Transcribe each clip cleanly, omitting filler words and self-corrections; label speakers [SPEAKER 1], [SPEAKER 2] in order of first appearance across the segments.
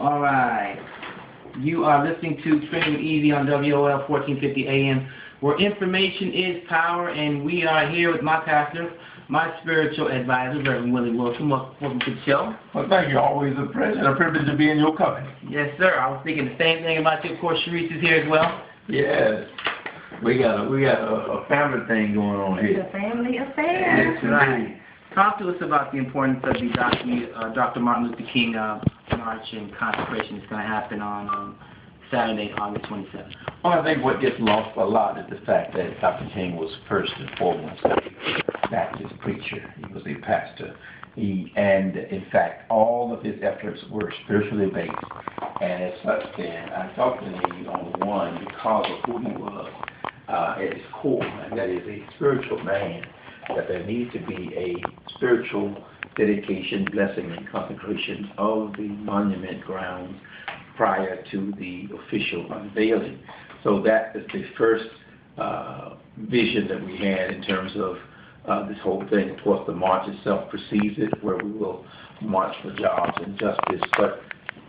[SPEAKER 1] All right. You are listening to Training Easy on WOL 1450 AM, where information is power, and we are here with my pastor, my spiritual advisor, Reverend Willie Wilson. Welcome to the show.
[SPEAKER 2] Well, thank you. Always a pleasure and a privilege to be in your company.
[SPEAKER 1] Yes, sir. I was thinking the same thing about you. Of course, Sharice is here as well.
[SPEAKER 2] Yes. We got a family thing going on here.
[SPEAKER 3] It's a family affair.
[SPEAKER 1] That's right. Talk to us about the importance of the Dr. Martin Luther King March and consecration that's going to happen on Saturday, August 27th.
[SPEAKER 2] Well, I think what gets lost a lot is the fact that Dr. King was first and foremost a Baptist preacher. He was a pastor. And in fact, all of his efforts were spiritually based. And as such, then, I thought the name on one because of who he was at his core, and that is a spiritual man, that there needs to be a spiritual dedication, blessing, and consecration of the monument grounds prior to the official unveiling. So that is the first vision that we had in terms of this whole thing. Of course, the march itself precedes it, where we will march for jobs and justice, but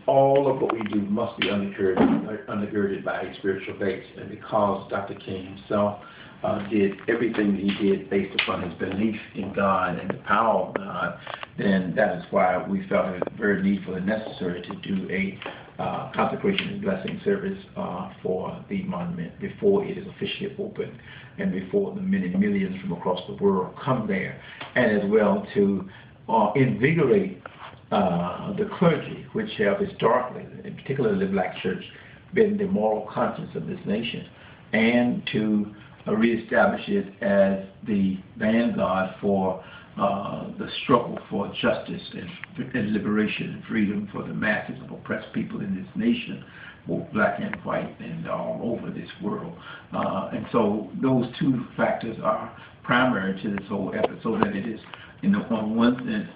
[SPEAKER 2] all of what we do must be undergirded by a spiritual base. And because Dr. King himself did everything that he did based upon his belief in God and the power of God, then that is why we felt it very needful and necessary to do a consecration and blessing service for the monument before it is officially open and before the many millions from across the world come there, and as well to invigorate the clergy, which have historically, in particular the Black Church, been the moral conscience of this nation, and to reestablish it as the vanguard for the struggle for justice and liberation and freedom for the masses of oppressed people in this nation, both black and white and all over this world. And so those two factors are primary to this whole effort, so that it is, on one sense,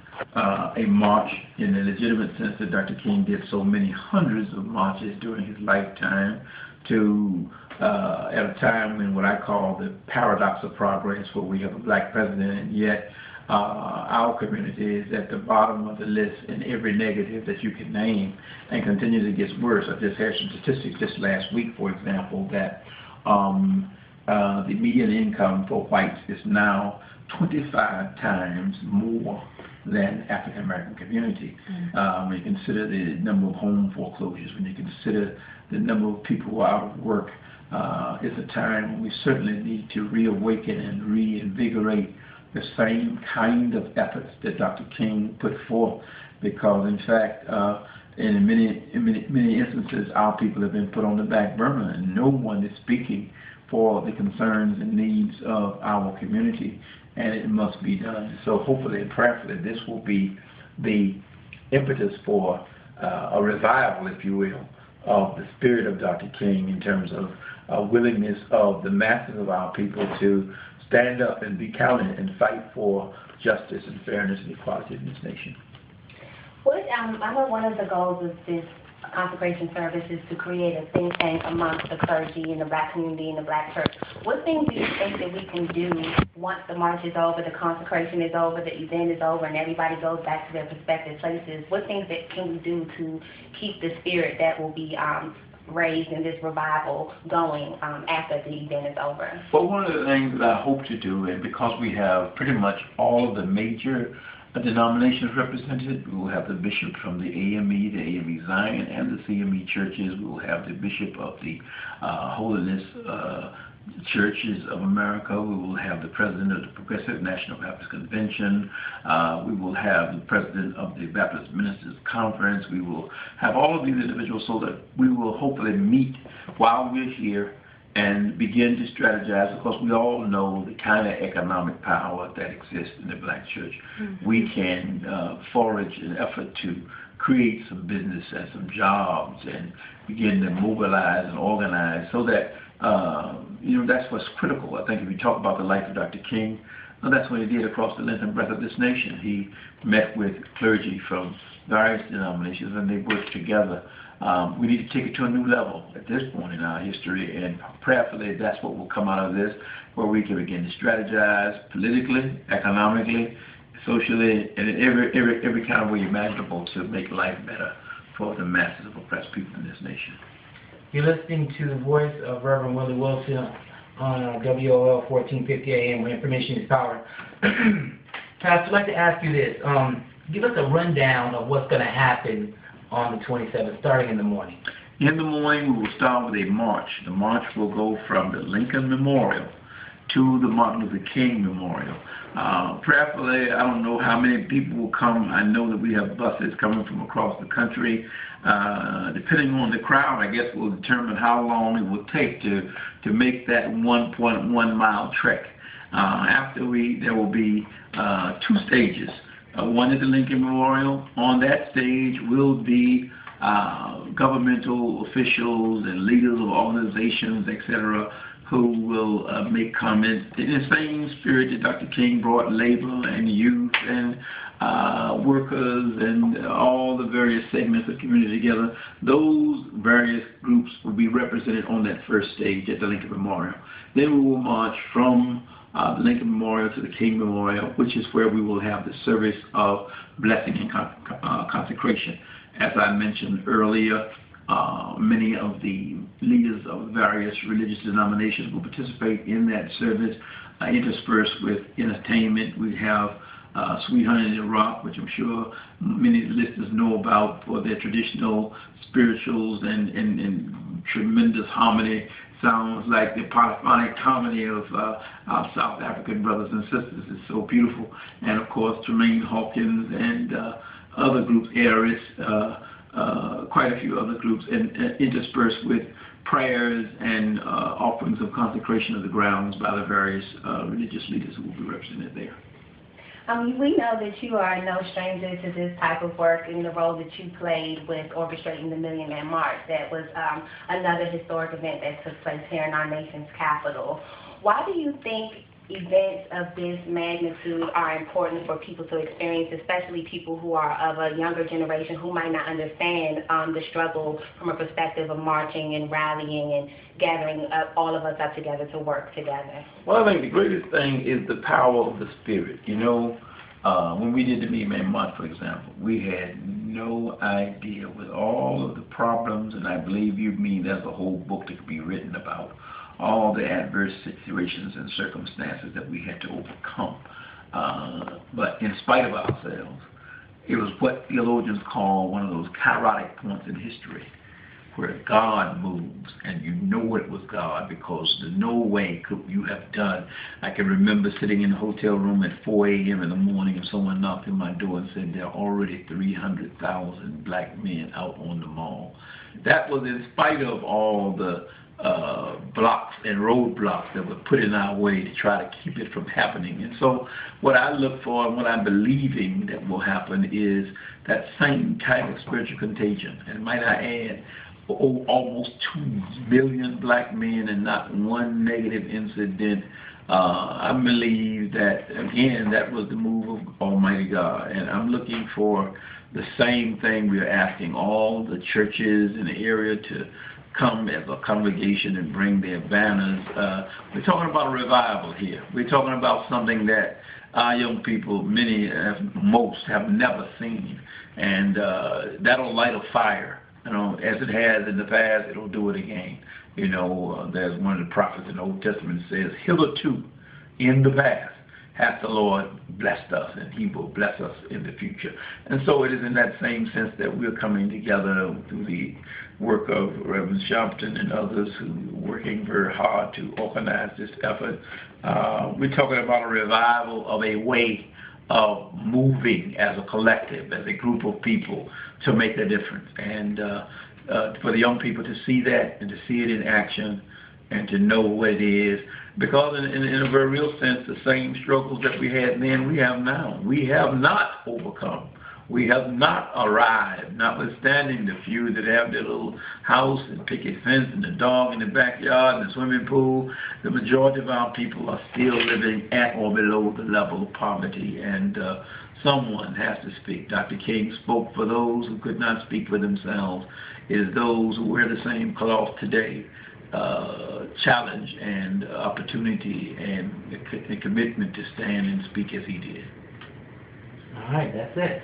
[SPEAKER 2] a march in the legitimate sense that Dr. King did so many hundreds of marches during his lifetime, to at a time when what I call the paradox of progress, where we have a black president and yet our community is at the bottom of the list in every negative that you can name, and continues to get worse. I just had some statistics just last week, for example, that the median income for whites is now 25 times more than African American community. When you consider the number of home foreclosures, when you consider the number of people who are out of work, it's a time when we certainly need to reawaken and reinvigorate the same kind of efforts that Dr. King put forth, because in fact, in many instances, our people have been put on the back burner, and no one is speaking for the concerns and needs of our community, and it must be done. So hopefully and prayerfully, this will be the impetus for a revival, if you will, of the spirit of Dr. King, in terms of willingness of the masses of our people to stand up and be counted and fight for justice and fairness and equality in this nation.
[SPEAKER 3] I know one of the goals of this consecration service is to create a think tank amongst the clergy and the black community and the black church. What things do you think that we can do once the march is over, the consecration is over, the event is over, and everybody goes back to their respective places? What things that can we do to keep the spirit that will be raised in this revival going after the event is over?
[SPEAKER 2] Well, one of the things that I hope to do, and because we have pretty much all of the major denominations represented, we will have the bishop from the AME Zion, and the CME churches. We will have the bishop of the Holiness Churches of America. We will have the president of the Progressive National Baptist Convention. We will have the president of the Baptist Ministers Conference. We will have all of these individuals, so that we will hopefully meet while we're here and begin to strategize, because we all know the kind of economic power that exists in the black church. We can forage an effort to create some business and some jobs and begin to mobilize and organize, so that that's what's critical. I think if you talk about the life of Dr. King, that's what he did across the length and breadth of this nation. He met with clergy from various denominations, and they worked together. We need to take it to a new level at this point in our history, and prayerfully that's what will come out of this, where we can begin to strategize politically, economically, socially, and in every kind of way imaginable to make life better for the masses of oppressed people in this nation.
[SPEAKER 1] You're listening to the voice of Reverend Willie Wilson on WOL 1450 AM, where information is power. Pastor, I'd like to ask you this. Give us a rundown of what's going to happen on the 27th, starting in the morning.
[SPEAKER 2] In the morning, we will start with a march. The march will go from the Lincoln Memorial to the Martin Luther King Memorial. Prayerfully, I don't know how many people will come. I know that we have buses coming from across the country. Depending on the crowd, I guess will determine how long it will take to make that 1.1 mile trek. There will be 2 stages. One at the Lincoln Memorial. On that stage will be governmental officials and leaders of organizations, etc., who will make comments in the same spirit that Dr. King brought labor and youth and workers and all the various segments of community together. Those various groups will be represented on that first stage at the Lincoln Memorial. Then we will march from the Lincoln Memorial to the King Memorial, which is where we will have the service of blessing and consecration. As I mentioned earlier, many of the leaders of various religious denominations will participate in that service, interspersed with entertainment. We have Sweet Honey in the Rock, which I'm sure many listeners know about for their traditional spirituals and tremendous harmony. Sounds like the polyphonic harmony of our South African brothers and sisters. It's so beautiful. And of course, Tremaine Hawkins and other groups, Aris, quite a few other groups, and interspersed with prayers and offerings of consecration of the grounds by the various religious leaders who will be represented there.
[SPEAKER 3] We know that you are no stranger to this type of work in the role that you played with orchestrating the Million Man March. That was another historic event that took place here in our nation's capital. Why do you think events of this magnitude are important for people to experience, especially people who are of a younger generation who might not understand the struggle from a perspective of marching and rallying and gathering all of us up together to work together?
[SPEAKER 2] Well, I think the greatest thing is the power of the Spirit. You know, when we did the Million Man March, for example, we had no idea with all of the problems, and I believe there's a whole book that could be written about all the adverse situations and circumstances that we had to overcome. But in spite of ourselves, it was what theologians call one of those kairotic points in history where God moves, and you know it was God, because no way could you have done. I can remember sitting in the hotel room at 4 a.m. in the morning, and someone knocked on my door and said there are already 300,000 black men out on the mall. That was in spite of all the blocks and roadblocks that were put in our way to try to keep it from happening. And so what I look for and what I'm believing that will happen is that same type of spiritual contagion. And might I add, almost 2 million black men and not one negative incident. I believe that, again, that was the move of Almighty God. And I'm looking for the same thing. We're asking all the churches in the area to come as a congregation and bring their banners. We're talking about a revival here. We're talking about something that our young people, most have never seen. And that'll light a fire. You know, as it has in the past, it'll do it again. You know, there's one of the prophets in the Old Testament that says, hitherto in the past hath the Lord blessed us, and he will bless us in the future. And so it is in that same sense that we're coming together through the work of Reverend Sharpton and others who are working very hard to organize this effort. We're talking about a revival of a way of moving as a collective, as a group of people, to make a difference. And for the young people to see that and to see it in action and to know what it is. Because in a very real sense, the same struggles that we had then, we have now. We have not overcome. We have not arrived, notwithstanding the few that have their little house and picket fence and the dog in the backyard and the swimming pool. The majority of our people are still living at or below the level of poverty, and someone has to speak. Dr. King spoke for those who could not speak for themselves. It is those who wear the same cloth today. Challenge and opportunity and the commitment to stand and speak as he did.
[SPEAKER 1] All right, that's it.